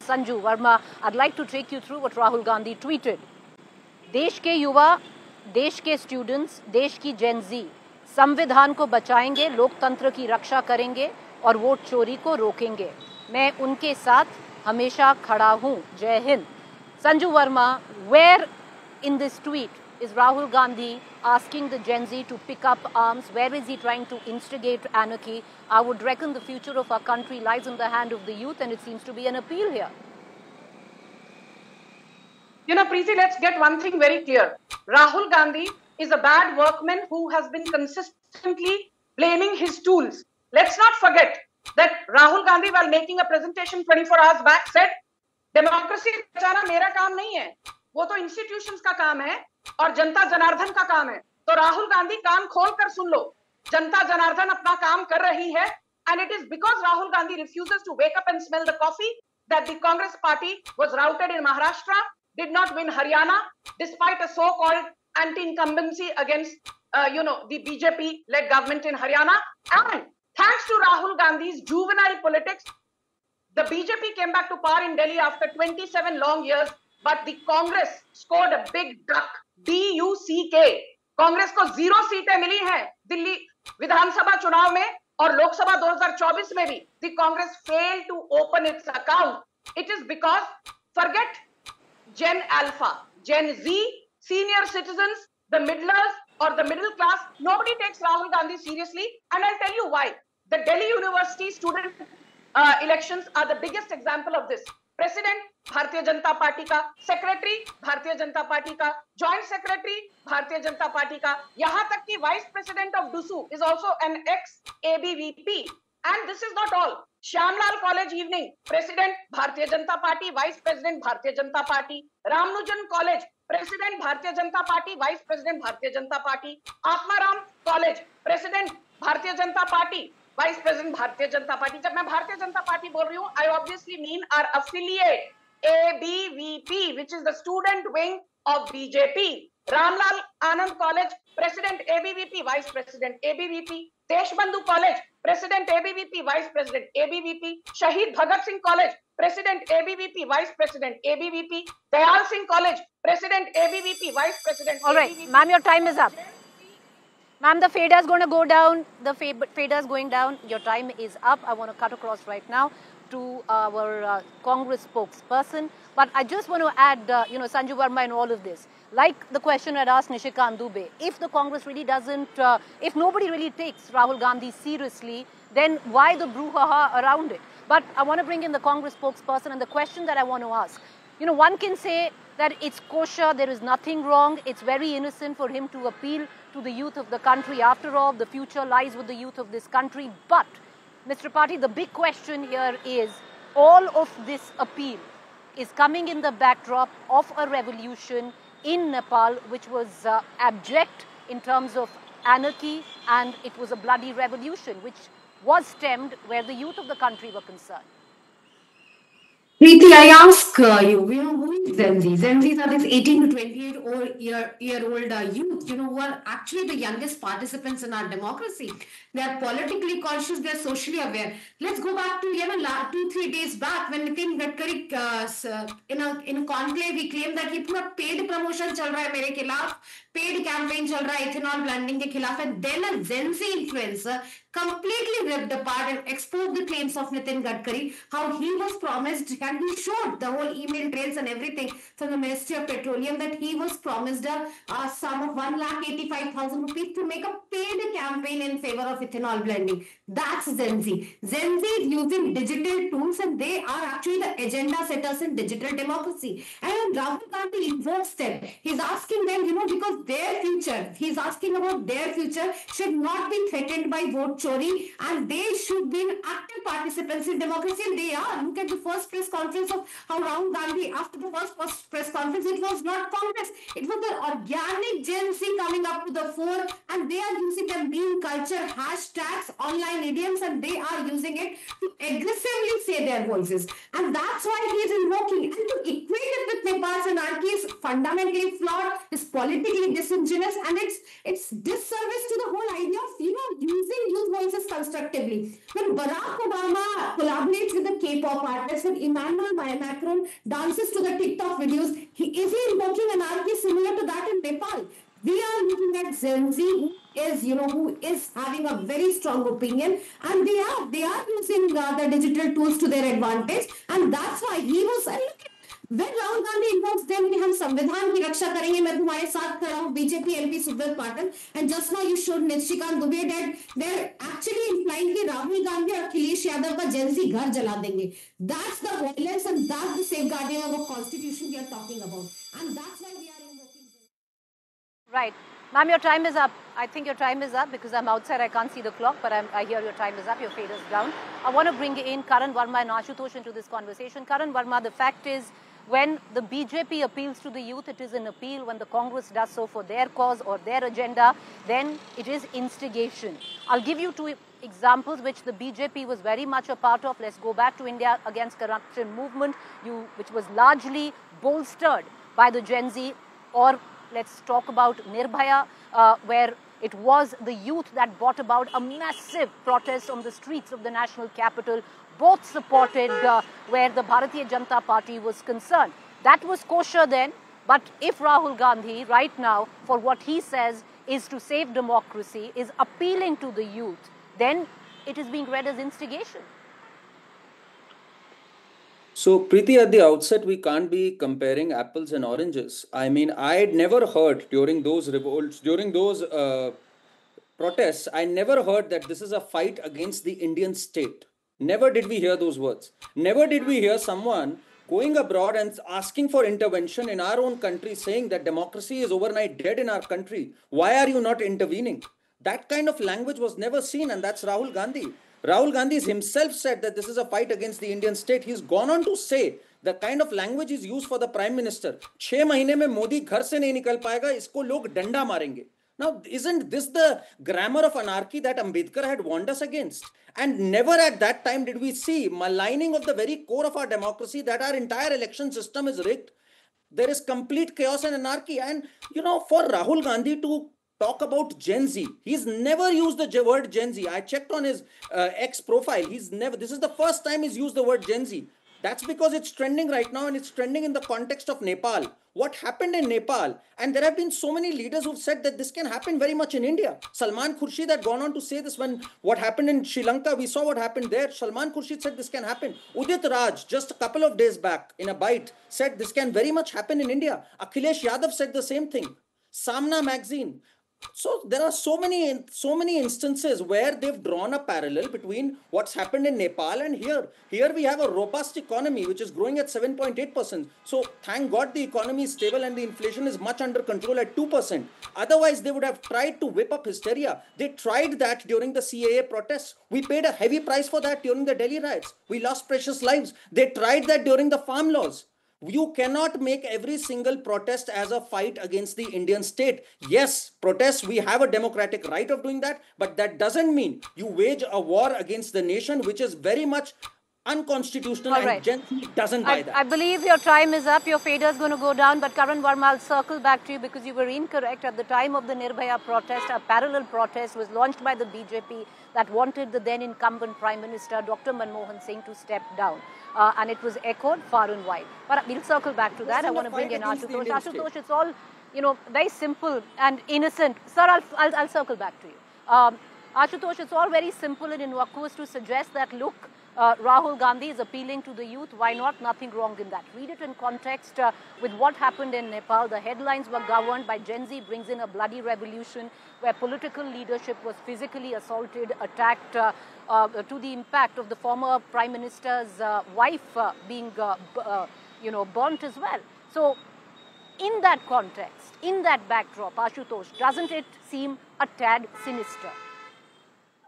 Sanju Verma, I'd like to take you through what Rahul Gandhi tweeted. देश के युवा, देश के स्टूडेंट्स, देश की जेन जी संविधान को बचाएंगे, लोकतंत्र की रक्षा करेंगे और वोट चोरी को रोकेंगे. मैं उनके साथ हमेशा खड़ा हूं. जय Hind. Sanju Verma, where in this tweet is Rahul Gandhi asking the Gen Z to pick up arms? Where is he trying to instigate anarchy? I would reckon the future of our country lies in the hand of the youth, and it seems to be an appeal here. You know, Preeti, let's get one thing very clear. Rahul Gandhi is a bad workman who has been consistently blaming his tools. Let's not forget that Rahul Gandhi, while making a presentation 24 hours back, said, democracy बचाना मेरा काम नहीं है, वो तो institutions का काम है और जनता जनार्दन का काम है. तो राहुल गांधी कान खोल कर सुन लो, जनता जनार्दन अपना काम कर रही है. And it is because Rahul Gandhi refuses to wake up and smell the coffee that the Congress party was routed in Maharashtra, did not win Haryana, despite a so-called anti-incumbency against, the BJP-led government in Haryana. And thanks to Rahul Gandhi's juvenile politics, the BJP came back to power in Delhi after 27 long years, but the Congress scored a big duck. DUCK. Congress को 0 सीटें मिली हैं दिल्ली विधानसभा चुनाव में और लोकसभा 2024 में भी. The Congress failed to open its account. It is because, forget Gen Alpha, Gen Z, senior citizens, the middlers or the middle class, nobody takes Rahul Gandhi seriously. And I'll tell you why. The Delhi University student elections are the biggest example of this. President Bharatiya Janata party का, secretary Bharatiya Janata party का, joint secretary Bharatiya Janata party का, यहां तक कि vice president of DUSU is also an x ABVP. And this is not all. Shyamlal college evening, president Bharatiya Janata party, vice president Bharatiya Janata party. Ramanujan college, president Bharatiya Janata party, vice president Bharatiya Janata party. Atmaram college, president Bharatiya Janata party, vice president Bharatiya Janata party. जब मैं Bharatiya Janata party बोल रही हूँ, I obviously mean are affiliate ABVP, which is the student wing of BJP. Ramlal Anand College, President ABVP, Vice President ABVP. Deshbandhu College, President ABVP, Vice President ABVP. Shahid Bhagat Singh College, President ABVP, Vice President ABVP. Dayal Singh College, President ABVP, Vice President ABVP. All right, ma'am, your time is up. Ma'am, the fader is going to go down. The fader is going down. Your time is up. I want to cut across right now to our Congress spokesperson. But I just want to add, Sanju Verma in all of this. Like the question I'd asked Nishikant Dubey, if the Congress really doesn't, if nobody really takes Rahul Gandhi seriously, then why the brouhaha around it? But I want to bring in the Congress spokesperson, and the question that I want to ask, one can say that it's kosher, there is nothing wrong, it's very innocent for him to appeal to the youth of the country. After all, the future lies with the youth of this country. But Mr. Patil, the big question here is, all of this appeal is coming in the backdrop of a revolution in Nepal, which was abject in terms of anarchy, and it was a bloody revolution, which was stemmed where the youth of the country were concerned. Preeti, I ask you, who is Gen Z? Gen Zs are this 18 to 28-year-old youth, who are actually the youngest participants in our democracy. They are politically conscious, they are socially aware. Let's go back to 2-3 days back when Nitin Gadkari, in a conclave, he claimed that he pura paid promotion chal raha hai mere khilaf, paid campaign chal raha hai ethanol blending ke khilaf, and then a Gen Z influencer completely ripped apart and exposed the claims of Nitin Gadkari, how he was promised, and he showed the whole email trails and everything from the Ministry of Petroleum, that he was promised a sum of 1,85,000 rupees to make a paid campaign in favor of ethanol blending. That's Gen Z. Gen Z is using digital tools, and they are actually the agenda setters in digital democracy. And Rahul Gandhi invokes them. He's asking them, because their future, he's asking about their future should not be threatened by vote chori, and they should be active participants in democracy, and they are. Look at the first press conference of how Rahul Gandhi, after the first press conference, it was not Congress, it was the organic Gen Z coming up to the fore, and they are using the meme culture, hashtags, online idioms, and they are using it to aggressively say their voices. And that's why he is invoking. And to equate it with Nepal's anarchy is fundamentally flawed, is politically disingenuous, and it's disservice to the whole idea of using youth voices constructively. When Barack Obama collaborates with the K-pop artists, and imagine Emmanuel Macron dances to the TikTok videos. Is he invoking anarchy similar to that in Nepal? We are looking at Gen Z, who is having a very strong opinion, and they are using the digital tools to their advantage, and that's why he was. When Rahul Gandhi invokes them, कि हम संविधान की रक्षा करेंगे, मैं तुम्हारे साथ खड़ा हूँ, BJP MP Subrata Patil, and just now you showed Nishikant Dubey that they're actually implying कि Rahul Gandhi और अखिलेश यादव का Gen Z घर जला देंगे. That's the violence and that's the safeguarding of a constitution we are talking about, and that's why we are invoking. Right. Ma'am, your time is up. I think your time is up because I'm outside. I can't see the clock, but I hear your time is up. Your fade is down. I want to bring in Karan Verma and Ashutosh into this conversation. Karan Verma, the fact is, when the BJP appeals to the youth, it is an appeal. When the Congress does so for their cause or their agenda, then it is instigation. I'll give you two examples which the BJP was very much a part of. Let's go back to India Against Corruption movement, which was largely bolstered by the Gen Z, or let's talk about Nirbhaya, where it was the youth that brought about a massive protest on the streets of the national capital, both supported where the Bharatiya Janata Party was concerned. That was kosher then, but if Rahul Gandhi right now, for what he says is to save democracy, is appealing to the youth, then it is being read as instigation. So, Preeti, at the outset, we can't be comparing apples and oranges. I mean, I had never heard during those revolts, during those protests, I never heard that this is a fight against the Indian state. Never did we hear those words. Never did we hear someone going abroad and asking for intervention in our own country, saying that democracy is overnight dead in our country. Why are you not intervening? That kind of language was never seen, and that's Rahul Gandhi. Rahul Gandhi himself said that this is a fight against the Indian state. He's gone on to say the kind of language is used for the Prime Minister. 6 महीने में मोदी घर से नहीं निकल पाएगा, इसको लोग डंडा मारेंगे. Now, isn't this the grammar of anarchy that Ambedkar had warned us against? And never at that time did we see maligning of the very core of our democracy, that our entire election system is rigged. There is complete chaos and anarchy. And, for Rahul Gandhi to talk about Gen Z, he's never used the word Gen Z. I checked on his X profile. This is the first time he's used the word Gen Z. That's because it's trending right now, and it's trending in the context of Nepal. What happened in Nepal? And there have been so many leaders who've said that this can happen very much in India. Salman Khurshid had gone on to say this when what happened in Sri Lanka, we saw what happened there. Salman Khurshid said this can happen. Udit Raj, just a couple of days back in a bite, said this can very much happen in India. Akhilesh Yadav said the same thing. Samna magazine. So there are so many instances where they've drawn a parallel between what's happened in Nepal and here. Here we have a robust economy which is growing at 7.8%. So thank God the economy is stable and the inflation is much under control at 2%. Otherwise, they would have tried to whip up hysteria. They tried that during the CAA protests. We paid a heavy price for that during the Delhi riots. We lost precious lives. They tried that during the farm laws. You cannot make every single protest as a fight against the Indian state. Yes, protests, we have a democratic right of doing that, but that doesn't mean you wage a war against the nation, which is very much unconstitutional. All right. And Gen Z doesn't buy that. I believe your time is up. Your fader is going to go down. But Karan Verma, I'll circle back to you because you were incorrect. At the time of the Nirbhaya protest, a parallel protest was launched by the BJP that wanted the then incumbent Prime Minister, Dr. Manmohan Singh, to step down. And it was echoed far and wide. But we'll circle back to that. I want to bring in Ashutosh. Ashutosh, it's all, very simple and innocent. Sir, I'll circle back to you. Ashutosh, it's all very simple and innocuous to suggest that, look, Rahul Gandhi is appealing to the youth. Why not? Nothing wrong in that. Read it in context with what happened in Nepal. The headlines were governed by Gen Z brings in a bloody revolution where political leadership was physically assaulted, attacked to the impact of the former Prime Minister's wife being, burnt as well. So, in that context, in that backdrop, Ashutosh, doesn't it seem a tad sinister?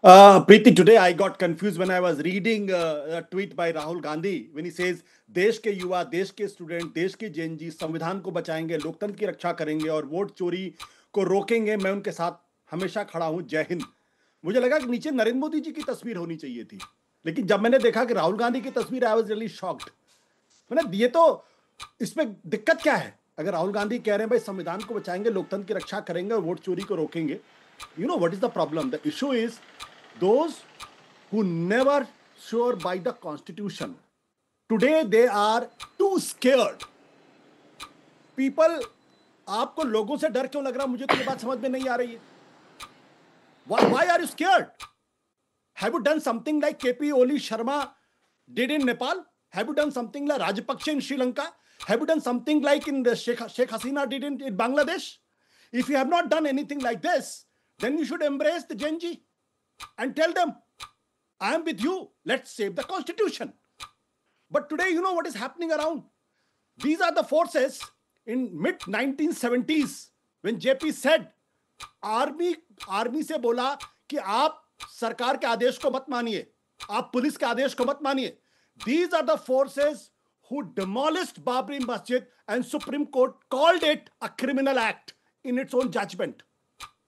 Preeti, today I got confused when I was reading a tweet by Rahul Gandhi when he says, देश के युवा, देश के student, देश के जेन जी संविधान को बचाएंगे, लोकतंत्र की रक्षा करेंगे और वोट चोरी को रोकेंगे, मैं उनके साथ हमेशा खड़ा हूं, जय हिंद। मुझे लगा कि नीचे नरेंद्र मोदी जी की तस्वीर होनी चाहिए थी, लेकिन जब मैंने देखा कि राहुल गांधी की तस्वीर, आई वाज रियली शॉक्ड। मैंने ये तो, इसमें दिक्कत क्या है? अगर राहुल गांधी कह रहे हैं भाई संविधान को बचाएंगे, लोकतंत्र की रक्षा करेंगे और वोट चोरी को रोकेंगे, you know what is the problem? The issue is those who never swear by the constitution, Today they are too scared. People, आपको लोगों से डर क्यों लग रहा? मुझे तो ये बात समझ में नहीं आ रही है. Why are you scared? Have you done something like KP Oli Sharma did in Nepal? Have you done something like Rajapaksa in Sri Lanka? Have you done something like in the Sheikh Hasina did in Bangladesh? If you have not done anything like this, then you should embrace the Gen Z and tell them, I am with you. Let's save the constitution. But today, you know what is happening around? These are the forces in mid-1970s when JP said, army से बोला कि आप सरकार के आदेश को मत मानिए, आप पुलिस के आदेश को मत मानिए. These are the forces who demolished Babri Masjid, and Supreme Court called it a criminal act in its own judgment.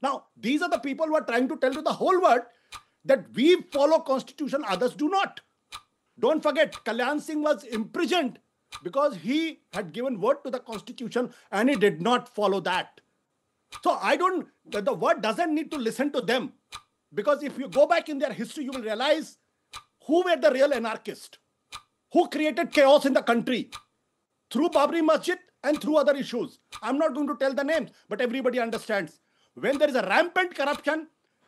Now, these are the people who are trying to tell to the whole world that we follow constitution, others do not. Don't forget, Kalyan Singh was imprisoned because he had given word to the constitution and he did not follow that. So the word doesn't need to listen to them, because if you go back in their history, you will realize who were the real anarchists, who created chaos in the country through Babri Masjid and through other issues. I'm not going to tell the names, but everybody understands. When there is a rampant corruption,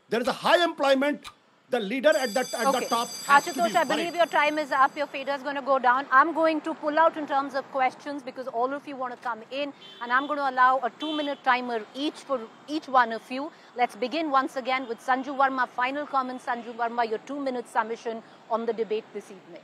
there is a high employment, the leader at the top. Ashutosh, I believe your time is up. Your fader is going to go down. I'm going to pull out in terms of questions because all of you want to come in, and I'm going to allow a 2-minute timer each for each one of you. Let's begin once again with Sanju Verma. Final comments, Sanju Verma, your 2-minute submission on the debate this evening.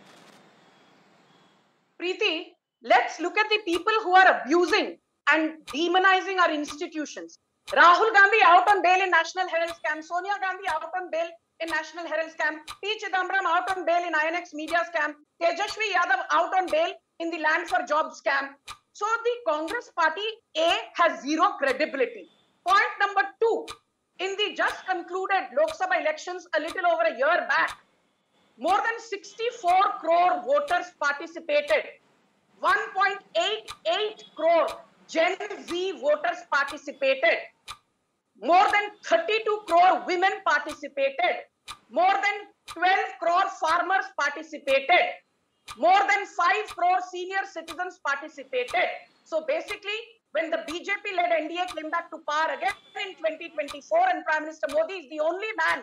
Preeti, let's look at the people who are abusing and demonizing our institutions. Rahul Gandhi out on bail in National Herald scam. Sonia Gandhi out on bail in National Herald scam. P. Chidambaram out on bail in INX Media scam. Tejashwi Yadav out on bail in the Land for Jobs scam. So the Congress party, A, has zero credibility. Point number 2, in the just concluded Lok Sabha elections a little over a year back, more than 64 crore voters participated. 1.88 crore Gen Z voters participated. More than 32 crore women participated. More than 12 crore farmers participated. More than 5 crore senior citizens participated. So basically, when the BJP-led NDA came back to power again in 2024, and Prime Minister Modi is the only man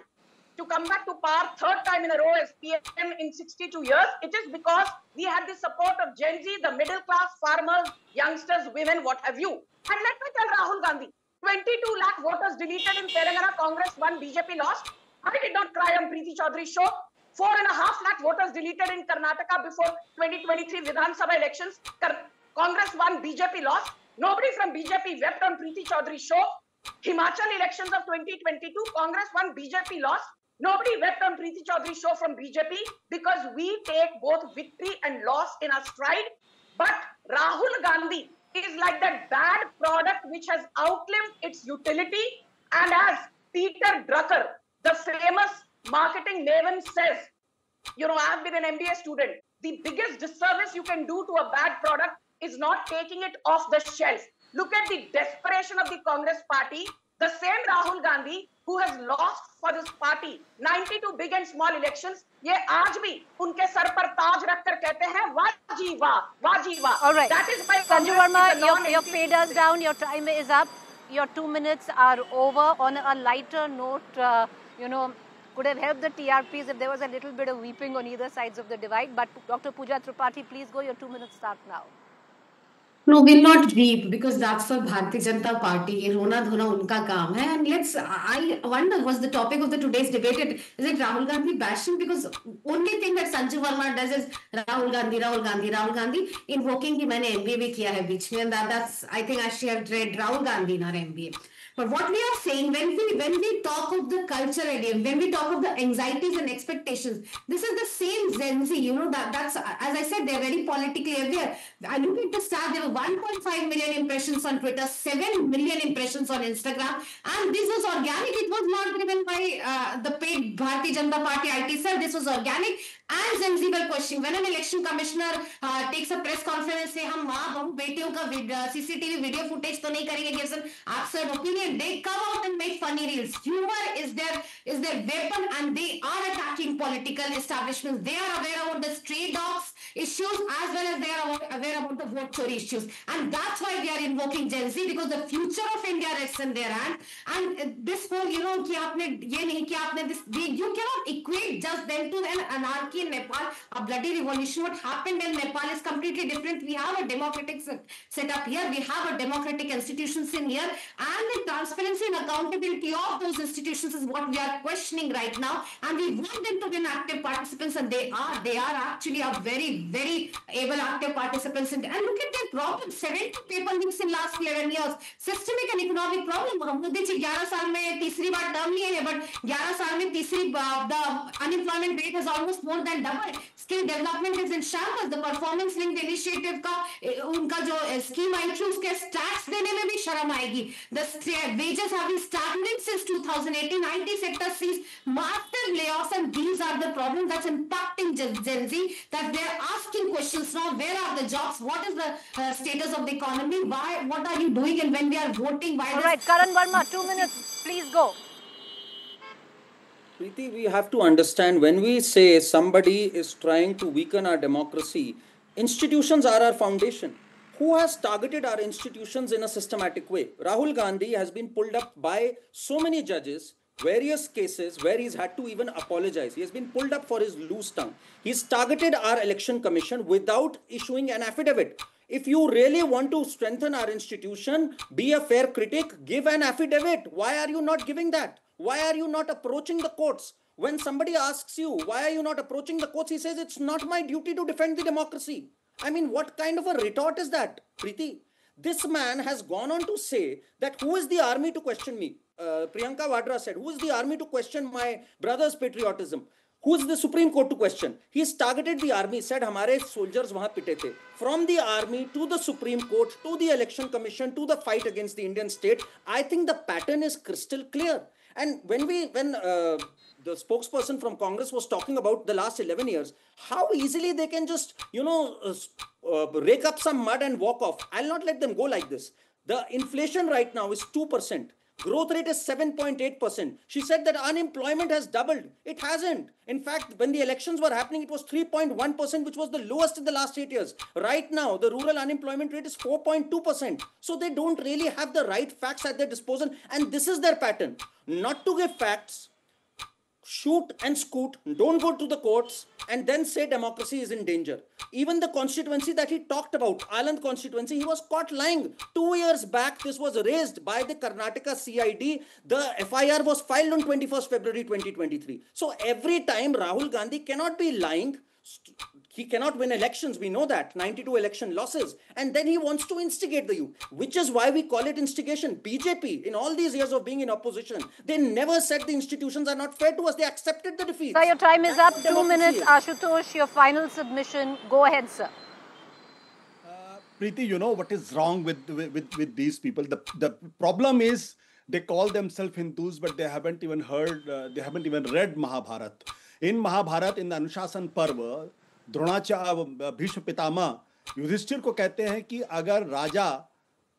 to come back to power third time in a row as PM in 62 years, it is because we had the support of Gen Z, the middle class, farmers, youngsters, women, what have you. And let me tell Rahul Gandhi, 22 lakh voters deleted in Telangana, Congress won, BJP lost. I did not cry on Preeti Chaudhary's show. 4.5 lakh voters deleted in Karnataka before 2023 Vidhan Sabha elections. Congress won, BJP lost. Nobody from BJP wept on Preeti Chaudhary's show. Himachal elections of 2022, Congress won, BJP lost. Nobody wept on Preeti Chaudhary's show from BJP because we take both victory and loss in our stride. But Rahul Gandhi is like that bad product which has outlived its utility. And as Peter Drucker, the famous marketing maven, says, you know, I've been an MBA student. The biggest disservice you can do to a bad product is not taking it off the shelf. Look at the desperation of the Congress party. The same Rahul Gandhi who has lost for this party 92 big and small elections, ये आज भी उनके sir पर ताज रखकर कहते हैं वाह जी वाह, वाह जी वाह. All right. That is why Sanju Verma, your fader's down, your time is up. Your 2 minutes are over. On a lighter note, you know, could have helped the TRPs if there was a little bit of weeping on either sides of the divide. But Dr. Pooja Tripathi, please go. Your 2 minutes start now. No, we'll not weep because that's for Bharatiya Janata Party. ये रोना धोना उनका काम है. And I wonder, was the topic of the today's debate, is it Rahul Gandhi bashing? Because only thing that Sanju Verma does is Rahul Gandhi, Rahul Gandhi, Rahul Gandhi, invoking कि मैंने MBA भी किया है बीच में, and that's, I think I should have read Rahul Gandhi in our MBA. But what we are saying, when we talk of the culture idiom, when we talk of the anxieties and expectations, this is the same Gen Z, you know, that's, as I said, they're very politically aware. I look at the stat, there were 1.5 million impressions on Twitter, 7 million impressions on Instagram, and this was organic. It was not driven by the paid Bharatiya Janata Party IT cell. This was organic. And Gen Z will question when an election commissioner takes a press conference, say हम माँ बहू बेटियों का CCTV video footage तो नहीं करेंगे, gives an absurd opinion. They come out and make funny reels. Humor is their weapon, and they are attacking political establishments. They are aware about the stray dogs issues as well as they are aware about the vote chori issues, and that's why we are invoking Gen Z, because the future of India rests in their hand. And this whole, कि आपने ये नहीं कि आपने this, you cannot equate just them to an anarchy in Nepal, a bloody revolution. What happened in Nepal is completely different. We have a democratic setup here, we have a democratic institutions in here, and the transparency and accountability of those institutions is what we are questioning right now, and we want them to be active participants, and they are actually a very able active participants in, and look at their problems. 70 paper leaks in last 11 years, systemic and economic problem. Modi ji 11 साल में तीसरी बार term लिए हैं, but 11 साल में तीसरी the unemployment rate has almost more than doubled. Skill development is in shambles. The performance linked initiative का उनका जो scheme आई थी उसके stats देने में भी शर्म आएगी. The wages have been stagnant since 2018. IT sector sees massive layoffs, and these are the problems that's impacting Gen Z, that they're asking questions now. Where are the jobs? What is the status of the economy? Why? What are you doing? And when we are voting, why? All right, Karan Verma, 2 minutes. Please go. Preeti, we have to understand, when we say somebody is trying to weaken our democracy, institutions are our foundation. Who has targeted our institutions in a systematic way? Rahul Gandhi has been pulled up by so many judges, various cases where he's had to even apologize. He has been pulled up for his loose tongue. He's targeted our election commission without issuing an affidavit. If you really want to strengthen our institution, be a fair critic, give an affidavit. Why are you not giving that? Why are you not approaching the courts? When somebody asks you, why are you not approaching the courts? He says, it's not my duty to defend the democracy. I mean, what kind of a retort is that, Preeti? This man has gone on to say that who is the army to question me? Priyanka Vadra said, who is the army to question my brother's patriotism? Who is the Supreme Court to question? He's targeted the army, said हमारे soldiers वहाँ पिटे थे. From the army to the Supreme Court, to the Election Commission, to the fight against the Indian state, I think the pattern is crystal clear. And when the spokesperson from Congress was talking about the last 11 years, how easily they can just, rake up some mud and walk off. I'll not let them go like this. The inflation right now is 2%. Growth rate is 7.8%. She said that unemployment has doubled. It hasn't. In fact, when the elections were happening, it was 3.1%, which was the lowest in the last 8 years. Right now, the rural unemployment rate is 4.2%. So they don't really have the right facts at their disposal. And this is their pattern. Not to give facts, shoot and scoot, don't go to the courts, and then say democracy is in danger. Even the constituency that he talked about, Aland constituency, he was caught lying. 2 years back, this was raised by the Karnataka CID. The FIR was filed on 21st February 2023. So every time Rahul Gandhi cannot be lying. He cannot win elections, we know that, 92 election losses, and then he wants to instigate the youth, which is why we call it instigation. BJP, in all these years of being in opposition, they never said the institutions are not fair to us, they accepted the defeat. Sir, your time is up. 2 minutes. Ashutosh, your final submission. Go ahead, sir. Preeti, you know what is wrong with these people? The problem is they call themselves Hindus, but they haven't even read Mahabharata. In Mahabharata, in the Anushasan Parva, Dronacharya Bhishma Pitamah Yudhishthir को कहते हैं कि अगर राजा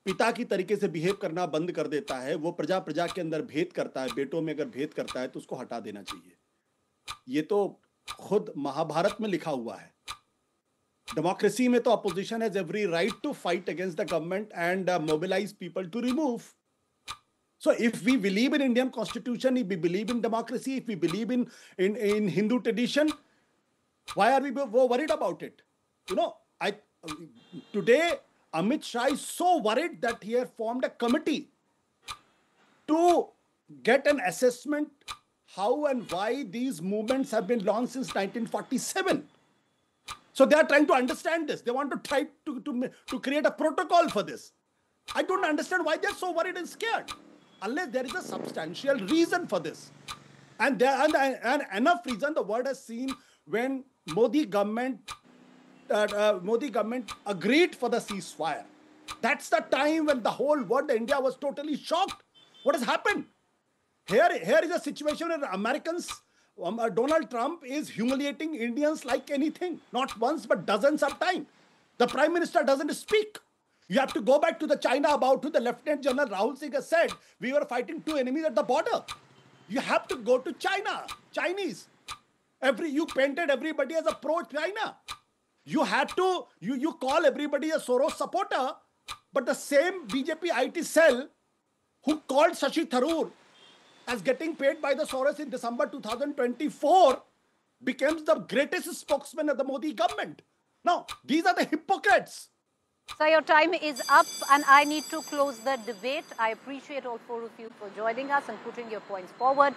पिता की तरीके से behave करना बंद कर देता है, वो प्रजा के अंदर भेद करता है, बेटों में अगर भेद करता है तो उसको हटा देना चाहिए. ये तो खुद महाभारत में लिखा हुआ है. डेमोक्रेसी में तो opposition has every right to fight against the government and mobilise people to remove. So if we believe in Indian constitution, if we believe in democracy, if we believe in Hindu tradition, why are we worried about it? Today Amit Shah is so worried that he has formed a committee to get an assessment how and why these movements have been launched since 1947. So they are trying to understand this. They want to try to create a protocol for this. I don't understand why they are so worried and scared, unless there is a substantial reason for this. And enough reason the world has seen when Modi government agreed for the ceasefire. That's the time when the whole world, India, was totally shocked. What has happened? Here is a situation where Americans Donald Trump is humiliating Indians like anything, not once but dozens of times. The Prime Minister doesn't speak. You have to go back to the China about who the Lieutenant General Rahul Singh has said, we were fighting two enemies at the border. You have to go to China, Chinese. You painted everybody as a pro-China. You had to, you call everybody a Soros supporter, but the same BJP IT cell who called Shashi Tharoor as getting paid by the Soros in December 2024 becomes the greatest spokesman of the Modi government. Now, these are the hypocrites. So your time is up and I need to close the debate. I appreciate all four of you for joining us and putting your points forward.